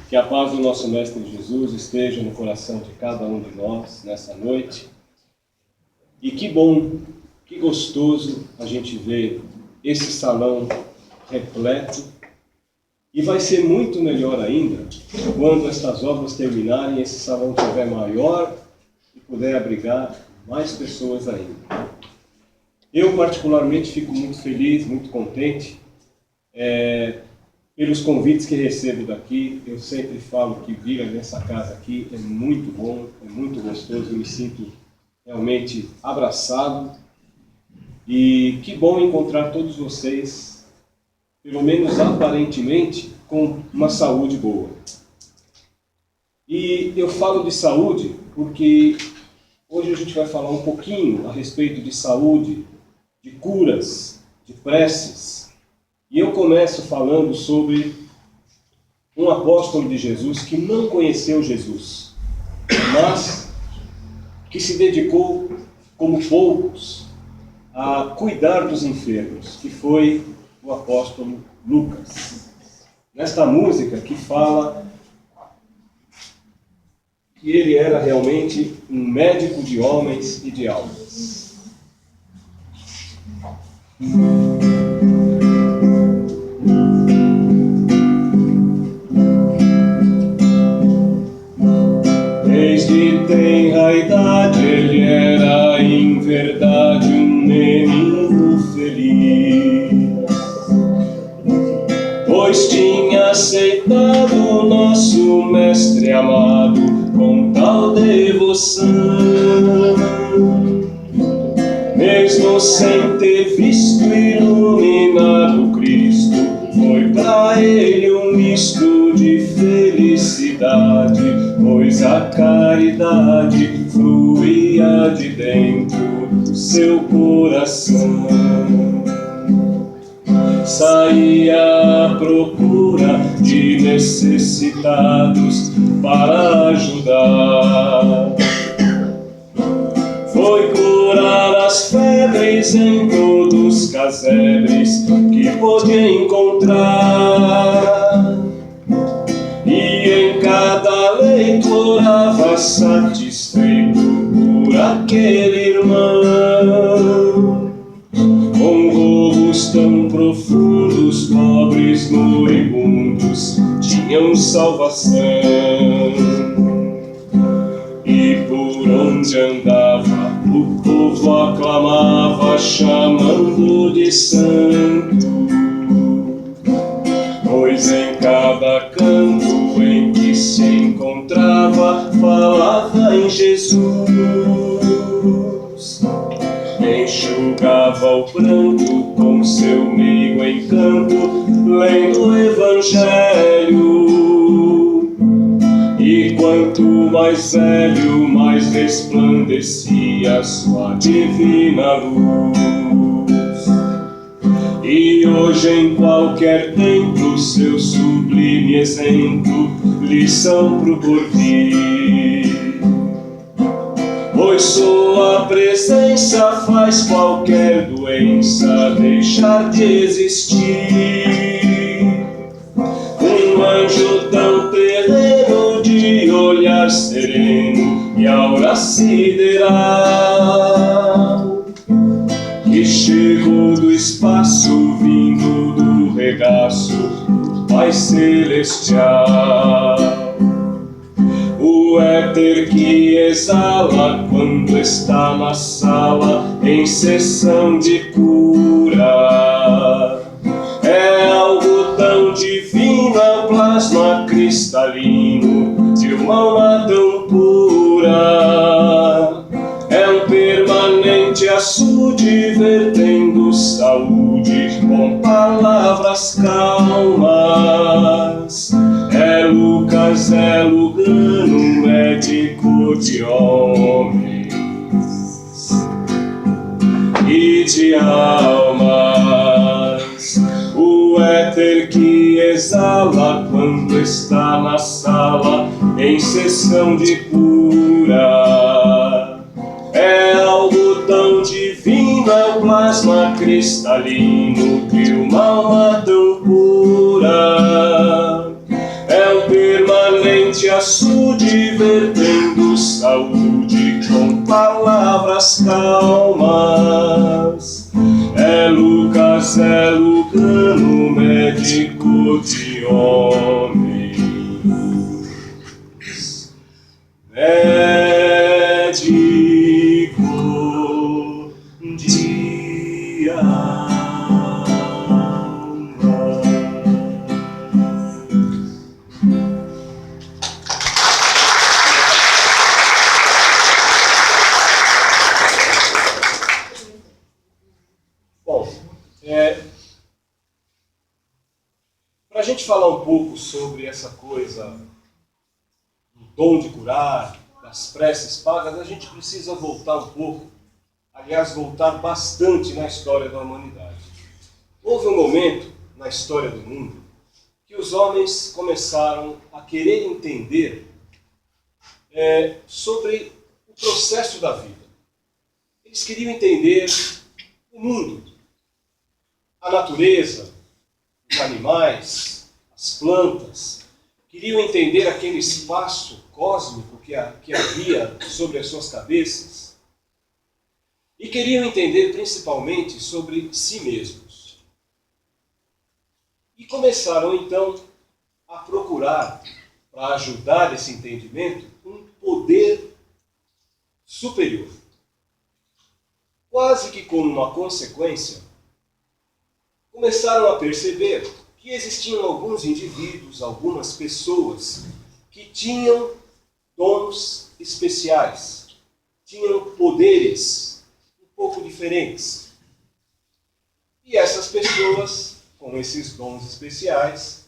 Que a paz do nosso Mestre Jesus esteja no coração de cada um de nós nessa noite. E que bom, que gostoso a gente ver esse salão repleto. E vai ser muito melhor ainda quando estas obras terminarem e esse salão estiver maior e puder abrigar mais pessoas ainda. Eu particularmente fico muito feliz, muito contente pelos convites que recebo daqui. Eu sempre falo que vir nessa casa aqui é muito bom, é muito gostoso, eu me sinto realmente abraçado. E que bom encontrar todos vocês, pelo menos aparentemente, com uma saúde boa. E eu falo de saúde porque hoje a gente vai falar um pouquinho a respeito de saúde, de curas, de preces. E eu começo falando sobre um apóstolo de Jesus que não conheceu Jesus, mas que se dedicou, como poucos, a cuidar dos enfermos, que foi o apóstolo Lucas. Nesta música que fala que ele era realmente um médico de homens e de almas. Desde tenra idade ele era em verdade um menino feliz, pois tinha aceitado o nosso mestre amado com tal devoção. Mesmo sem ter visto iluminado Cristo, foi para ele um misto de felicidade, pois a caridade fluía de dentro do seu coração. Saía à procura de necessitados para ajudar. Foi curar as febres em todos os casebres que pôde encontrar. E em cada leito orava satisfeito por aquele irmão. Com rogos tão profundos, pobres moribundos tinham salvação. E por onde andava, o povo aclamava, chamando de santo. Pois em cada canto em que se encontrava, falava em Jesus. Enxugava o pranto com seu meigo encanto, lendo o Evangelho. E quanto mais velho, mais resplandecia sua divina luz. E hoje em qualquer templo, seu sublime exemplo, lição pro porvir. Pois sua presença faz qualquer doença deixar de existir. Um anjo tão terreno, de olhar sereno e aura sideral, que chegou do espaço, vindo do regaço do Pai Celestial. O éter que exala quando está na sala em sessão de cura é algo tão divino, é um plasma cristalino de uma alma tão pura. É um permanente açude vertendo saúde com palavras calmas. É Lucas, é Lugano, médico de homens e de almas. O éter que exala quando está na sala em sessão de cura é algo tão divino, é um plasma cristalino de uma alma tão pura. É um permanente frente açude, vertendo saúde com palavras calmas. É Lucas, é Lucano, médico de homens, médico de alma. Bom, para a gente falar um pouco sobre essa coisa do dom de curar, das preces pagas, a gente precisa voltar um pouco, aliás, voltar bastante na história da humanidade. Houve um momento na história do mundo que os homens começaram a querer entender sobre o processo da vida. Eles queriam entender o mundo, a natureza, os animais, as plantas. Queriam entender aquele espaço cósmico que havia sobre as suas cabeças. E queriam entender principalmente sobre si mesmos. E começaram então a procurar, para ajudar esse entendimento, um poder superior. Quase que como uma consequência, começaram a perceber que existiam alguns indivíduos, algumas pessoas, que tinham dons especiais, tinham poderes um pouco diferentes. E essas pessoas, com esses dons especiais,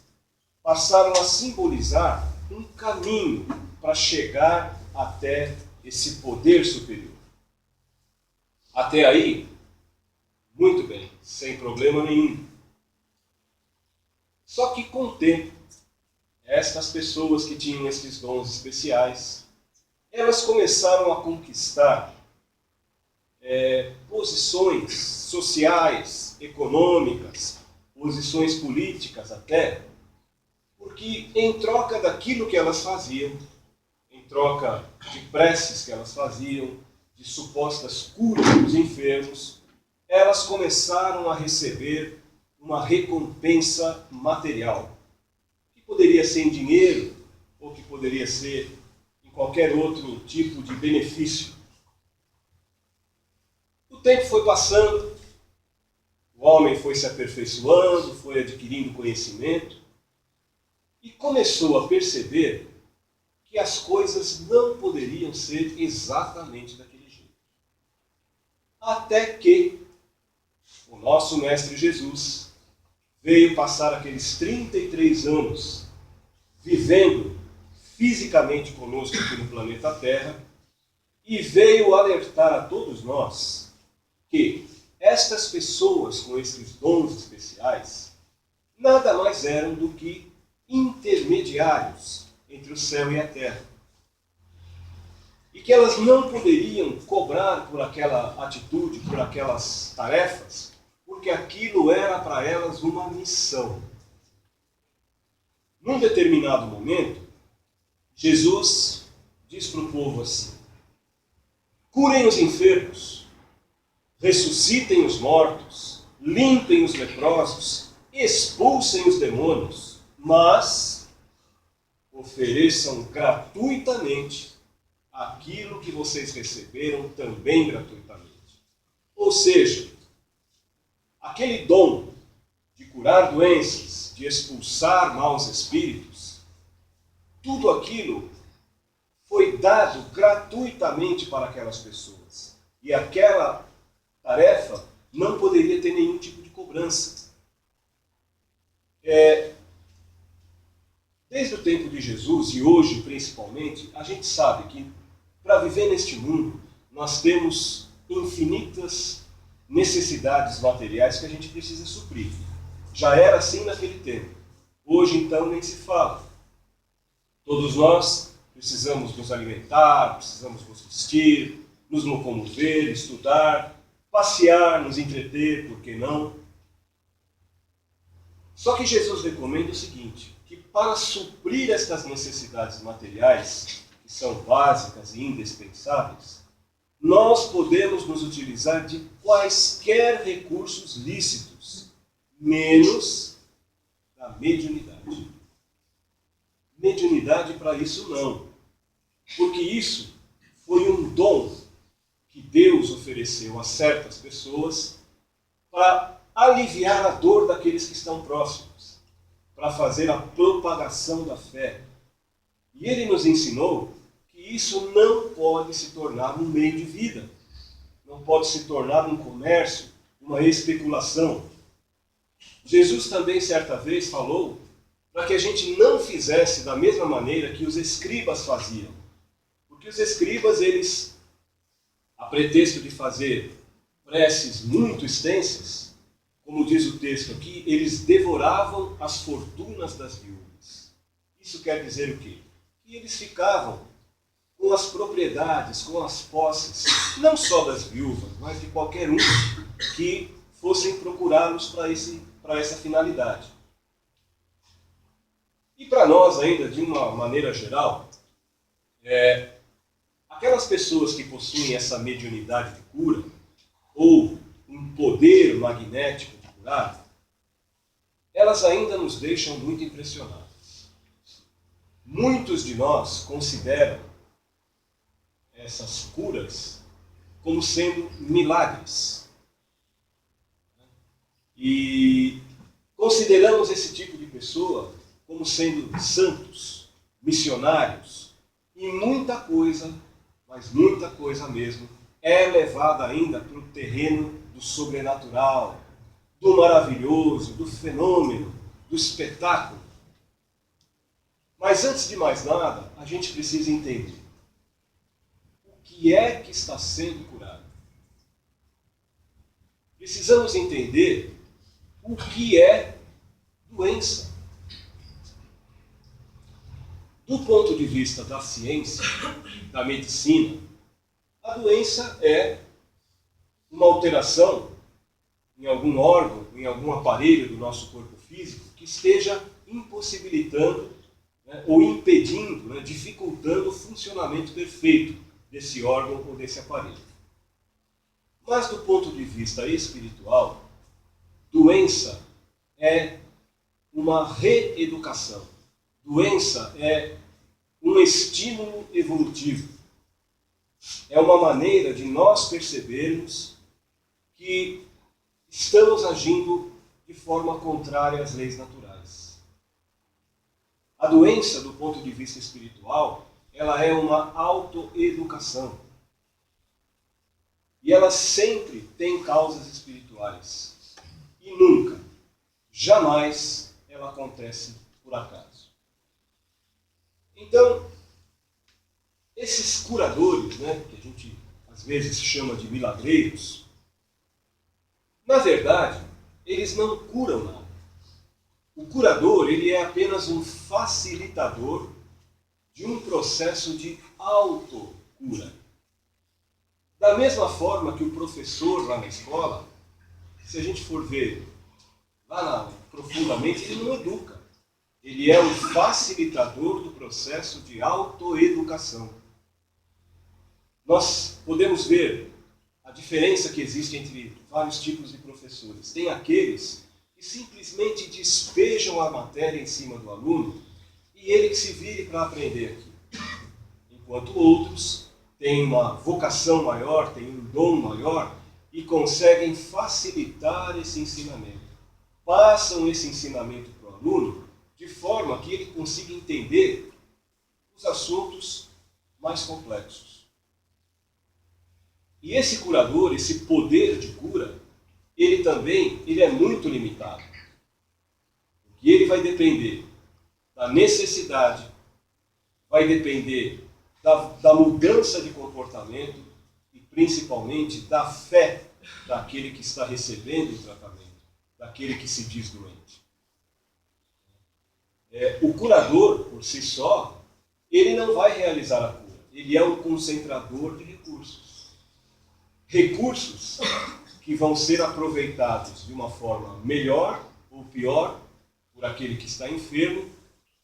passaram a simbolizar um caminho para chegar até esse poder superior. Até aí, muito bem, sem problema nenhum. Só que com o tempo, estas pessoas que tinham esses dons especiais, elas começaram a conquistar posições sociais, econômicas, posições políticas até, porque em troca daquilo que elas faziam, em troca de preces que elas faziam, de supostas curas dos enfermos, elas começaram a receber uma recompensa material, que poderia ser em dinheiro, ou que poderia ser em qualquer outro tipo de benefício. O tempo foi passando, o homem foi se aperfeiçoando, foi adquirindo conhecimento, e começou a perceber que as coisas não poderiam ser exatamente daquele jeito. Até que o nosso Mestre Jesus veio passar aqueles 33 anos vivendo fisicamente conosco aqui no planeta Terra e veio alertar a todos nós que estas pessoas com esses dons especiais nada mais eram do que intermediários entre o céu e a terra. E que elas não poderiam cobrar por aquela atitude, por aquelas tarefas, porque aquilo era para elas uma missão. Num determinado momento, Jesus diz para o povo assim: curem os enfermos, ressuscitem os mortos, limpem os leprosos, expulsem os demônios, mas ofereçam gratuitamente aquilo que vocês receberam também gratuitamente. Ou seja, aquele dom de curar doenças, de expulsar maus espíritos, tudo aquilo foi dado gratuitamente para aquelas pessoas. E aquela tarefa não poderia ter nenhum tipo de cobrança. Desde o tempo de Jesus e hoje principalmente, a gente sabe que para viver neste mundo nós temos infinitas necessidades materiais que a gente precisa suprir. Já era assim naquele tempo. Hoje então nem se fala. Todos nós precisamos nos alimentar, precisamos nos vestir, nos locomover, estudar, passear, nos entreter, por que não? Só que Jesus recomenda o seguinte, que para suprir estas necessidades materiais, que são básicas e indispensáveis, nós podemos nos utilizar de quaisquer recursos lícitos, menos da mediunidade. Mediunidade para isso não, porque isso foi um dom que Deus ofereceu a certas pessoas para aliviar a dor daqueles que estão próximos, para fazer a propagação da fé. E Ele nos ensinou que isso não pode se tornar um meio de vida, não pode se tornar um comércio, uma especulação. Jesus também certa vez falou para que a gente não fizesse da mesma maneira que os escribas faziam. Porque os escribas, eles, a pretexto de fazer preces muito extensas, como diz o texto aqui, eles devoravam as fortunas das viúvas. Isso quer dizer o quê? Que eles ficavam com as propriedades, com as posses, não só das viúvas, mas de qualquer um que fossem procurá-los para essa finalidade. E para nós ainda, de uma maneira geral, aquelas pessoas que possuem essa mediunidade de cura, ou um poder magnético de curar, elas ainda nos deixam muito impressionados. Muitos de nós consideram essas curas como sendo milagres. E consideramos esse tipo de pessoa como sendo santos, missionários, e muita coisa, mas muita coisa mesmo, é levada ainda para o terreno do sobrenatural, do maravilhoso, do fenômeno, do espetáculo. Mas antes de mais nada, a gente precisa entender o que é que está sendo curado. Precisamos entender o que é doença. Do ponto de vista da ciência, da medicina, a doença é uma alteração em algum órgão, em algum aparelho do nosso corpo físico que esteja impossibilitando, ou impedindo, dificultando o funcionamento perfeito desse órgão ou desse aparelho. Mas do ponto de vista espiritual, doença é uma reeducação. Doença é um estímulo evolutivo. É uma maneira de nós percebermos que estamos agindo de forma contrária às leis naturais. A doença, do ponto de vista espiritual, ela é uma autoeducação. E ela sempre tem causas espirituais. E nunca, jamais, ela acontece por acaso. Então, esses curadores, que a gente às vezes chama de milagreiros, na verdade, eles não curam nada. O curador, ele é apenas um facilitador de um processo de autocura. Da mesma forma que o professor lá na escola, se a gente for ver profundamente, ele não educa. Ele é um facilitador do processo de autoeducação. Nós podemos ver a diferença que existe entre vários tipos de professores. Tem aqueles que simplesmente despejam a matéria em cima do aluno e ele que se vire para aprender aqui. Enquanto outros têm uma vocação maior, têm um dom maior e conseguem facilitar esse ensinamento. Passam esse ensinamento para o aluno de forma que ele consiga entender os assuntos mais complexos. E esse curador, esse poder de cura, ele é muito limitado. Porque ele vai depender da necessidade, vai depender da mudança de comportamento e principalmente da fé daquele que está recebendo o tratamento, daquele que se diz doente. O curador, por si só, ele não vai realizar a cura. Ele é um concentrador de recursos. Recursos que vão ser aproveitados de uma forma melhor ou pior por aquele que está enfermo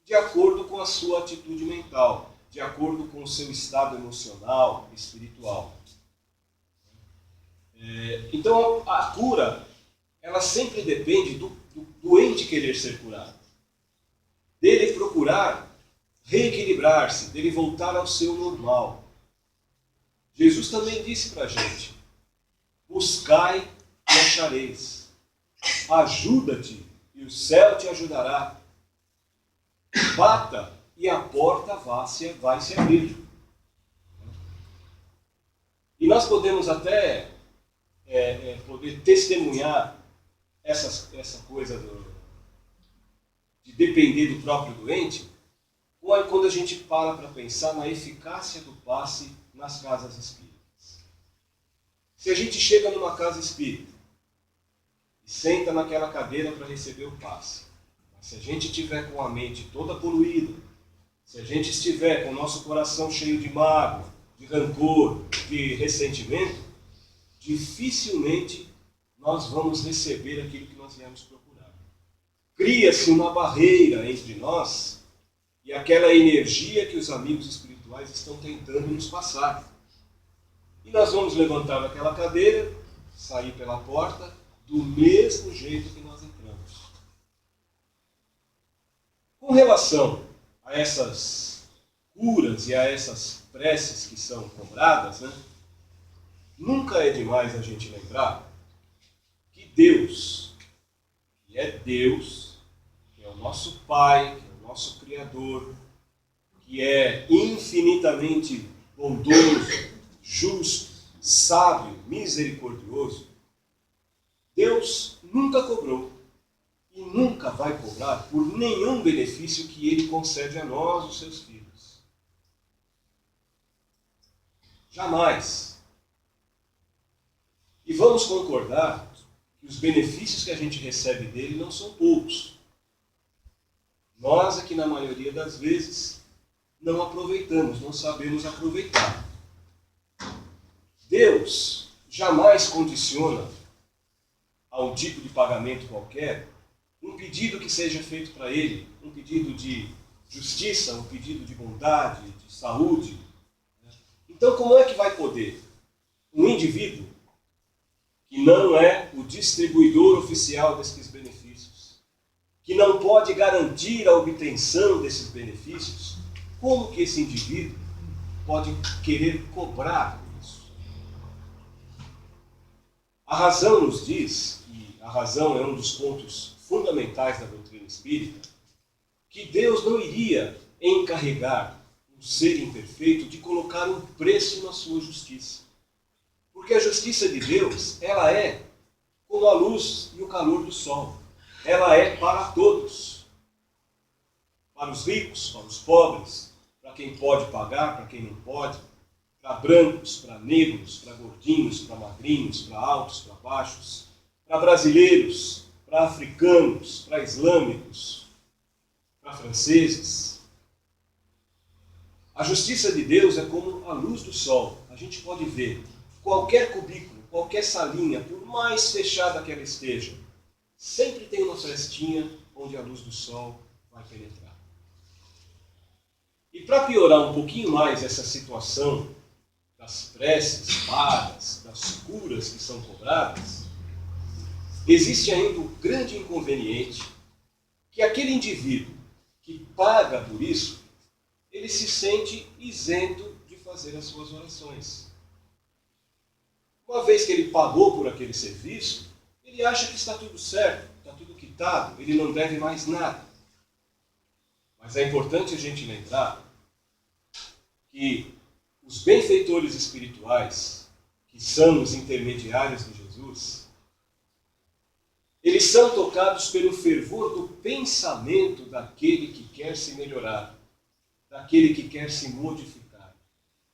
de acordo com a sua atitude mental, de acordo com o seu estado emocional, espiritual. Então a cura, ela sempre depende do doente querer ser curado, dele procurar reequilibrar-se, dele voltar ao seu normal. Jesus também disse para a gente: buscai e achareis, ajuda-te e o céu te ajudará, bata e a porta vai se abrir. E nós podemos até poder testemunhar essa coisa de depender do próprio doente, quando a gente para pensar na eficácia do passe nas casas espíritas. Se a gente chega numa casa espírita e senta naquela cadeira para receber o passe, mas se a gente estiver com a mente toda poluída, se a gente estiver com o nosso coração cheio de mágoa, de rancor, de ressentimento, dificilmente nós vamos receber aquilo que nós viemos procurar. Cria-se uma barreira entre nós e aquela energia que os amigos espirituais estão tentando nos passar. E nós vamos levantar daquela cadeira, sair pela porta, do mesmo jeito que nós entramos. Com relação a essas curas e a essas preces que são cobradas, nunca é demais a gente lembrar que Deus, que é Deus, que é o nosso Pai, que é o nosso Criador, que é infinitamente bondoso, justo, sábio, misericordioso, Deus nunca cobrou e nunca vai cobrar por nenhum benefício que Ele concede a nós, os seus filhos. Jamais. E vamos concordar que os benefícios que a gente recebe dele não são poucos. Nós é que na maioria das vezes não aproveitamos, não sabemos aproveitar. Deus jamais condiciona a um tipo de pagamento qualquer um pedido que seja feito para Ele, um pedido de justiça, um pedido de bondade, de saúde. Então, como é que vai poder um indivíduo que não é o distribuidor oficial desses benefícios, que não pode garantir a obtenção desses benefícios, como que esse indivíduo pode querer cobrar por isso? A razão nos diz, e a razão é um dos pontos fundamentais da doutrina espírita, que Deus não iria encarregar um ser imperfeito de colocar um preço na sua justiça. Porque a justiça de Deus, ela é como a luz e o calor do sol. Ela é para todos. Para os ricos, para os pobres, para quem pode pagar, para quem não pode, para brancos, para negros, para gordinhos, para magrinhos, para altos, para baixos, para brasileiros, para africanos, para islâmicos, para franceses. A justiça de Deus é como a luz do sol. A gente pode ver qualquer cubículo, qualquer salinha, por mais fechada que ela esteja, sempre tem uma frestinha onde a luz do sol vai penetrar. E para piorar um pouquinho mais essa situação das preces pagas, das curas que são cobradas, existe ainda um grande inconveniente, que aquele indivíduo que paga por isso, ele se sente isento de fazer as suas orações. Uma vez que ele pagou por aquele serviço, ele acha que está tudo certo, está tudo quitado, ele não deve mais nada. Mas é importante a gente lembrar que os benfeitores espirituais, que são os intermediários de Jesus, eles são tocados pelo fervor do pensamento daquele que quer se melhorar, daquele que quer se modificar.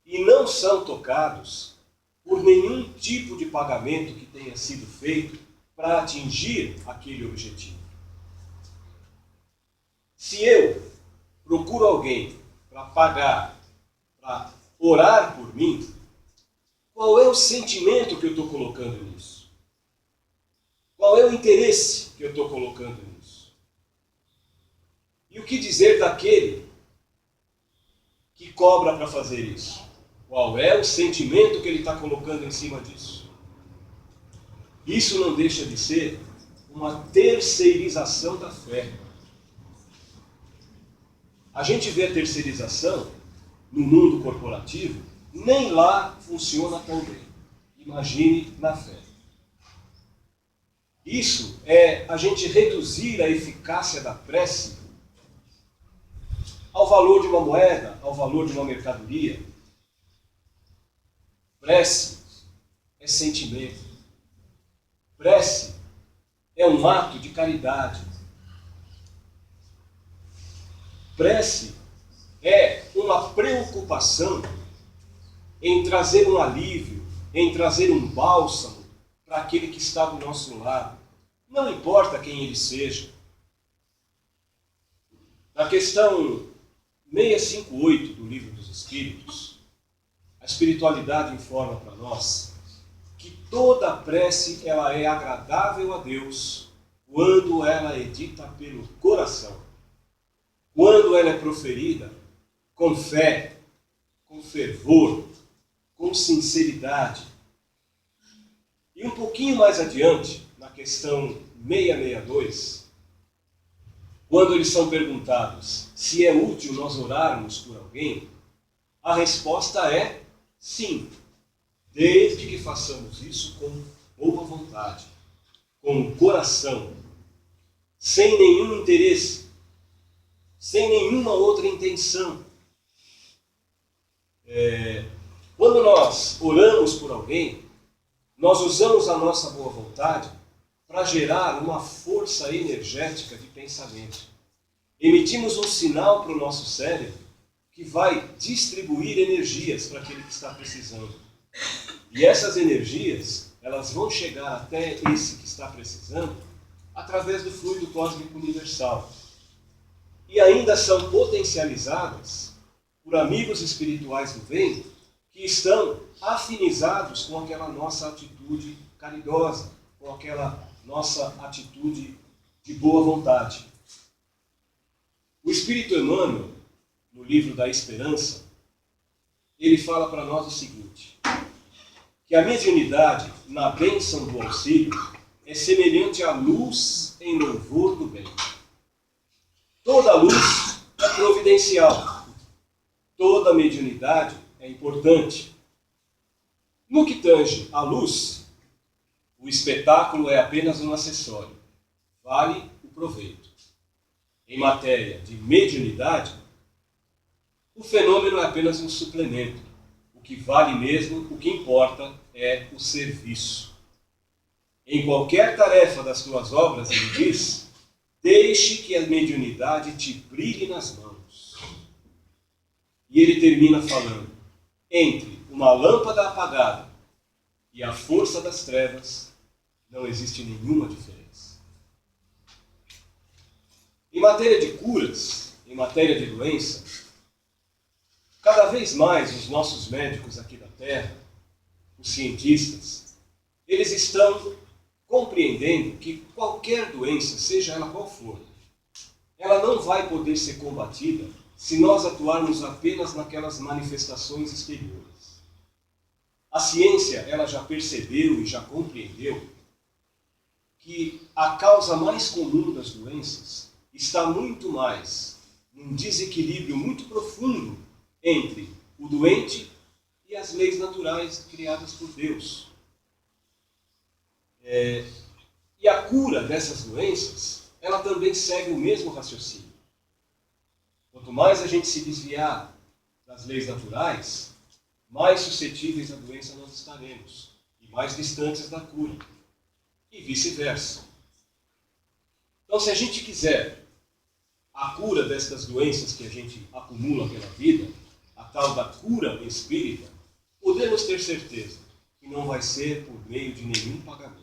E não são tocados por nenhum tipo de pagamento que tenha sido feito para atingir aquele objetivo. Se eu procuro alguém para pagar, para orar por mim, qual é o sentimento que eu estou colocando nisso? Qual é o interesse que eu estou colocando nisso? E o que dizer daquele que cobra para fazer isso? Qual é o sentimento que ele está colocando em cima disso? Isso não deixa de ser uma terceirização da fé. A gente vê a terceirização no mundo corporativo, nem lá funciona tão bem. Imagine na fé. Isso é a gente reduzir a eficácia da prece ao valor de uma moeda, ao valor de uma mercadoria. Prece é sentimento. Prece é um ato de caridade. Prece é uma preocupação em trazer um alívio, em trazer um bálsamo para aquele que está do nosso lado. Não importa quem ele seja. Na questão 658 do Livro dos Espíritos, a espiritualidade informa para nós que toda prece ela é agradável a Deus quando ela é dita pelo coração. Quando ela é proferida com fé, com fervor, com sinceridade. E um pouquinho mais adiante, na questão 662, quando eles são perguntados se é útil nós orarmos por alguém, a resposta é sim, desde que façamos isso com boa vontade, com o coração, sem nenhum interesse, sem nenhuma outra intenção. Quando nós oramos por alguém, nós usamos a nossa boa vontade para gerar uma força energética de pensamento. Emitimos um sinal para o nosso cérebro que vai distribuir energias para aquele que está precisando. E essas energias, elas vão chegar até esse que está precisando através do fluido cósmico universal. E ainda são potencializadas por amigos espirituais do bem que estão afinizados com aquela nossa atitude caridosa, com aquela nossa atitude de boa vontade. O Espírito Emmanuel, no livro da Esperança, ele fala para nós o seguinte, que a mediunidade na bênção do auxílio é semelhante à luz em louvor do bem. Toda luz é providencial. Toda mediunidade é importante. No que tange à luz, o espetáculo é apenas um acessório. Vale o proveito. Em matéria de mediunidade, o fenômeno é apenas um suplemento. O que vale mesmo, o que importa é o serviço. Em qualquer tarefa das tuas obras, ele diz, deixe que a mediunidade te brilhe nas mãos. E ele termina falando, entre uma lâmpada apagada e a força das trevas, não existe nenhuma diferença. Em matéria de curas, em matéria de doença, cada vez mais os nossos médicos aqui da Terra, os cientistas, eles estão compreendendo que qualquer doença, seja ela qual for, ela não vai poder ser combatida se nós atuarmos apenas naquelas manifestações exteriores. A ciência, ela já percebeu e já compreendeu que a causa mais comum das doenças está muito mais num desequilíbrio muito profundo entre o doente e as leis naturais criadas por Deus. E a cura dessas doenças, ela também segue o mesmo raciocínio. Quanto mais a gente se desviar das leis naturais, mais suscetíveis à doença nós estaremos, e mais distantes da cura, e vice-versa. Então, se a gente quiser a cura destas doenças que a gente acumula pela vida, a tal da cura espírita, podemos ter certeza que não vai ser por meio de nenhum pagamento,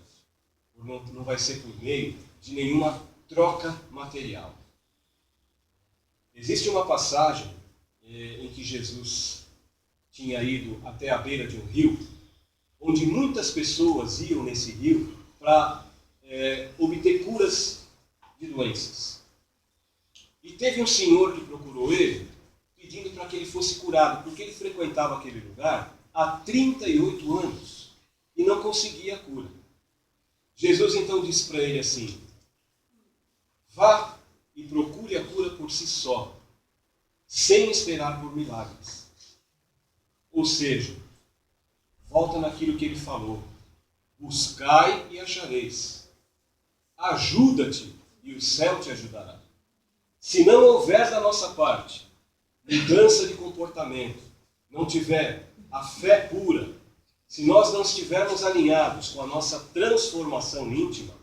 não vai ser por meio de nenhuma troca material. Existe uma passagem em que Jesus tinha ido até a beira de um rio, onde muitas pessoas iam nesse rio para obter curas de doenças. E teve um senhor que procurou ele, pedindo para que ele fosse curado, porque ele frequentava aquele lugar há 38 anos e não conseguia a cura. Jesus então disse para ele assim: vá e procure a cura por si só, sem esperar por milagres. Ou seja, volta naquilo que ele falou: buscai e achareis. Ajuda-te e o céu te ajudará. Se não houver da nossa parte mudança de comportamento, não tiver a fé pura, se nós não estivermos alinhados com a nossa transformação íntima,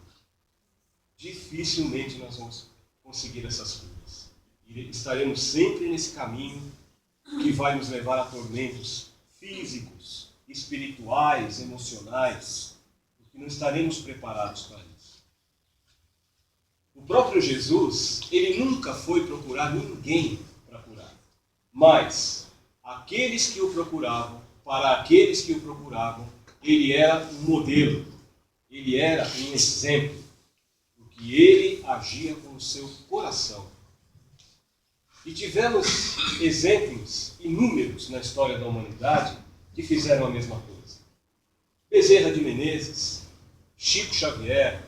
dificilmente nós vamos conseguir essas coisas. E estaremos sempre nesse caminho que vai nos levar a tormentos físicos, espirituais, emocionais, porque não estaremos preparados para isso. O próprio Jesus, ele nunca foi procurar ninguém para curar, mas aqueles que o procuravam, para aqueles que o procuravam, ele era um modelo, ele era um exemplo, porque ele agia com o seu coração. E tivemos exemplos inúmeros na história da humanidade que fizeram a mesma coisa. Bezerra de Menezes, Chico Xavier,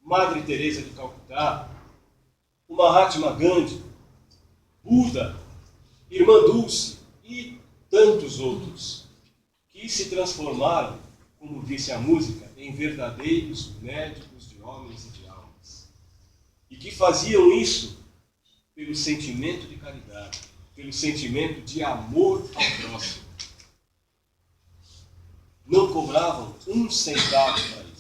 Madre Teresa de Calcutá, o Mahatma Gandhi, Buda, Irmã Dulce e tantos outros, que se transformaram, como disse a música, em verdadeiros médicos de homens e de almas. E que faziam isso pelo sentimento de caridade, pelo sentimento de amor ao próximo. Não cobravam um centavo para isso.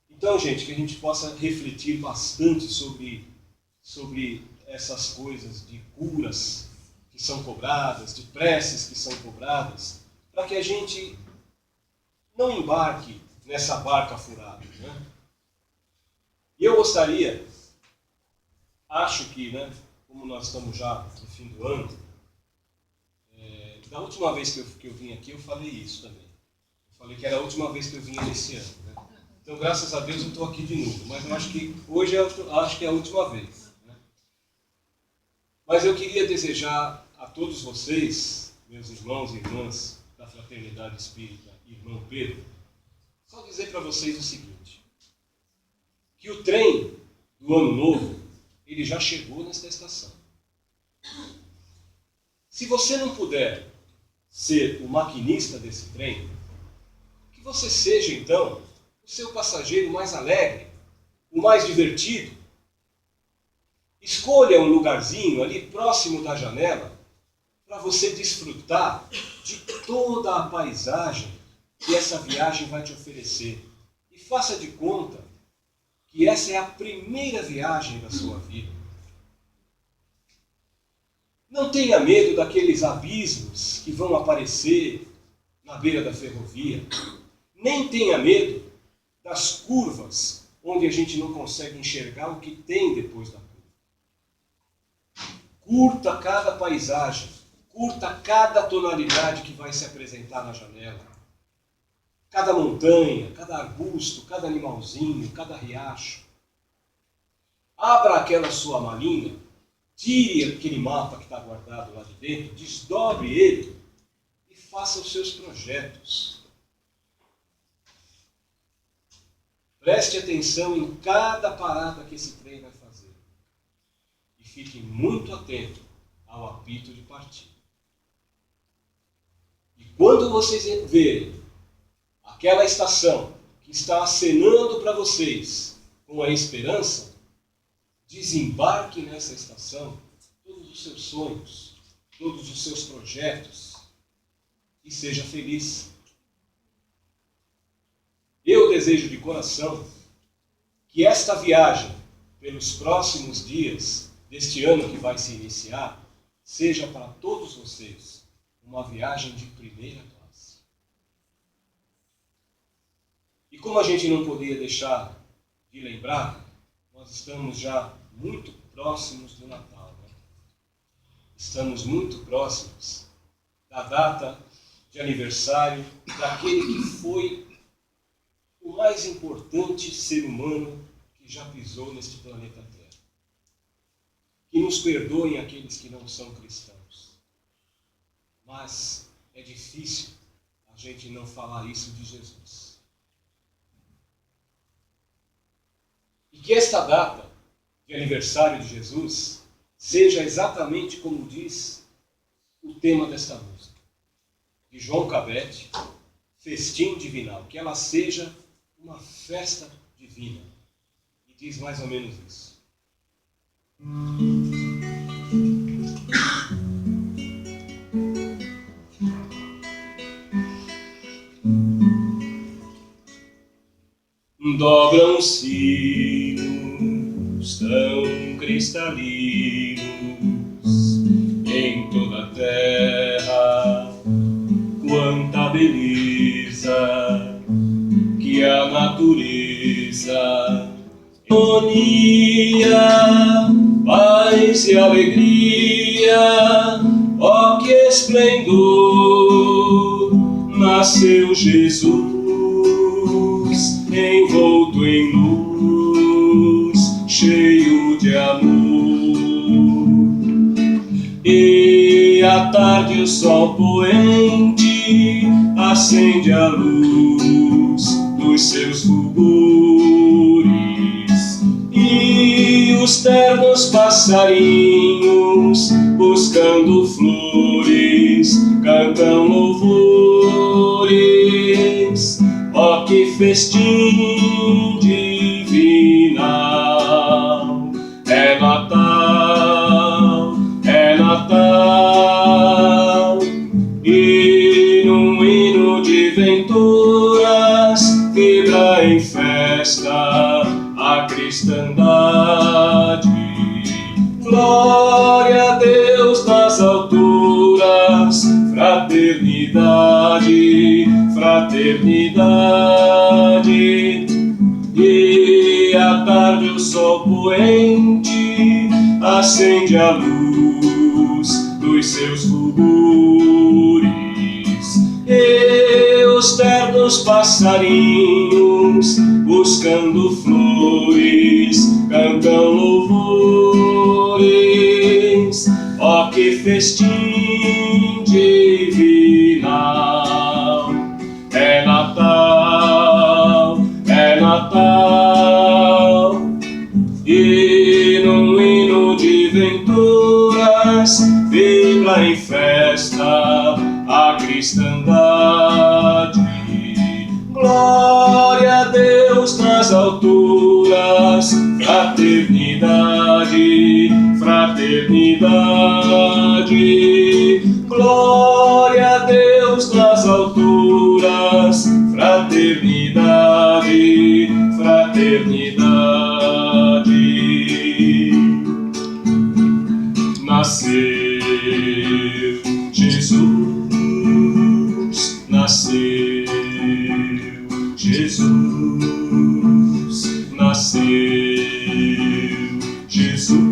Então, gente, que a gente possa refletir bastante sobre essas coisas de curas que são cobradas, de preces que são cobradas, para que a gente não embarque nessa barca furada. Né? E eu gostaria, acho que, como nós estamos já no fim do ano, da última vez que eu vim aqui, eu falei isso também. Eu falei que era a última vez que eu vinha nesse ano. Né? Então, graças a Deus, eu estou aqui de novo. Mas eu acho que hoje acho que é a última vez. Né? Mas eu queria desejar a todos vocês, meus irmãos e irmãs da Fraternidade Espírita, irmão Pedro, só dizer para vocês o seguinte: que o trem do Ano Novo, ele já chegou nesta estação. Se você não puder ser o maquinista desse trem, que você seja, então, o seu passageiro mais alegre, o mais divertido. Escolha um lugarzinho ali próximo da janela para você desfrutar de toda a paisagem que essa viagem vai te oferecer. E faça de conta que essa é a primeira viagem da sua vida. Não tenha medo daqueles abismos que vão aparecer na beira da ferrovia. Nem tenha medo das curvas onde a gente não consegue enxergar o que tem depois da curva. Curta cada paisagem, curta cada tonalidade que vai se apresentar na janela. Cada montanha, cada arbusto, cada animalzinho, cada riacho. Abra aquela sua malinha, tire aquele mapa que está guardado lá de dentro, desdobre ele e faça os seus projetos. Preste atenção em cada parada que esse trem vai fazer. E fique muito atento ao apito de partida. E quando vocês verem aquela estação que está acenando para vocês com a esperança, desembarque nessa estação todos os seus sonhos, todos os seus projetos e seja feliz. Eu desejo de coração que esta viagem, pelos próximos dias deste ano que vai se iniciar, seja para todos vocês uma viagem de primeira classe. E como a gente não poderia deixar de lembrar, nós estamos já muito próximos do Natal. Né? Estamos muito próximos da data de aniversário daquele que foi o mais importante ser humano que já pisou neste planeta Terra. que nos perdoem aqueles que não são cristãos. Mas é difícil a gente não falar isso de Jesus. E que esta data de aniversário de Jesus seja exatamente como diz o tema desta música, de João Cabete, Festim Divinal, que ela seja uma festa divina. E diz mais ou menos isso. Dobram sinos tão cristalinos em toda a terra, quanta beleza que a natureza, harmonia, paz e alegria, ó que esplendor, nasceu Jesus, envolto em luz, cheio de amor. E à tarde o sol poente acende a luz dos seus fulgores, e os ternos passarinhos, buscando flores, cantam louvores. Ó que festim divinal, é Natal, é Natal. E num hino de venturas vibra em festa a cristandade. Glória a Deus nas alturas, fraternidade, fraternidade. E à tarde o sol poente acende a luz dos seus fulgores, e os ternos passarinhos, buscando flores, cantam louvores. Ó que festim divinal, é Natal, é Natal. E num hino de venturas vibra em festa a cristandade. Glória a Deus nas alturas, fraternidade, fraternidade. Glória a Deus nas alturas, fraternidade, fraternidade. Nasceu Jesus, nasceu Jesus, nasceu Jesus,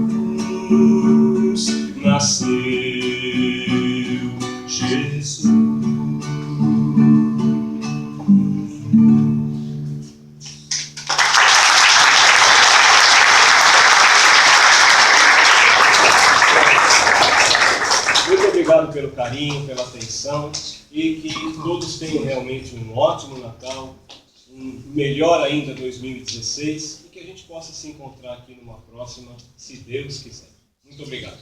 nasceu Jesus. Muito obrigado pelo carinho, pela atenção, e que todos tenham realmente um ótimo Natal, um melhor ainda 2016, e que a gente possa se encontrar aqui numa próxima, se Deus quiser. Muito obrigado.